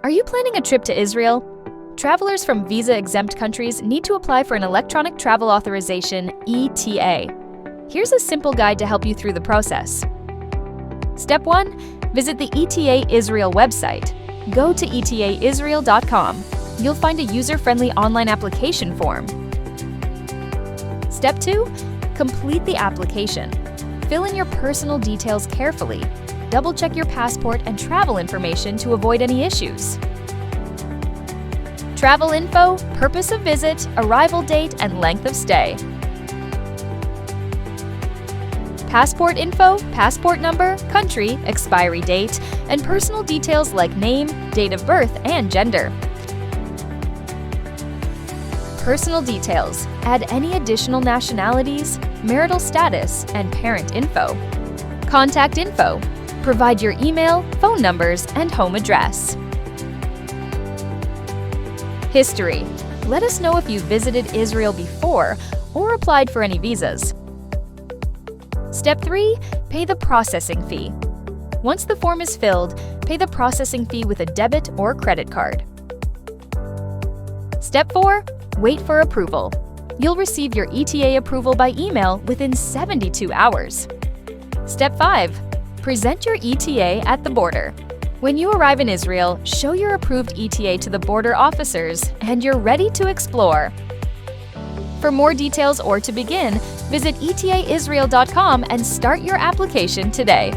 Are you planning a trip to Israel? Travelers from visa-exempt countries need to apply for an Electronic Travel Authorization, ETA. Here's a simple guide to help you through the process. Step 1. Visit the ETA Israel website. Go to etaisrael.com. You'll find a user-friendly online application form. Step 2. Complete the application. Fill in your personal details carefully. Double-check your passport and travel information to avoid any issues. Travel info, purpose of visit, arrival date, and length of stay. Passport info, passport number, country, expiry date, and personal details like name, date of birth, and gender. Personal details. Add any additional nationalities, marital status, and parent info. Contact info. Provide your email, phone numbers, and home address. History. Let us know if you visited Israel before or applied for any visas. Step 3. Pay the processing fee. Once the form is filled, pay the processing fee with a debit or credit card. Step 4. Wait for approval. You'll receive your ETA approval by email within 72 hours. Step 5. Present your ETA at the border. When you arrive in Israel, show your approved ETA to the border officers, and you're ready to explore. For more details or to begin, visit etaisrael.com and start your application today.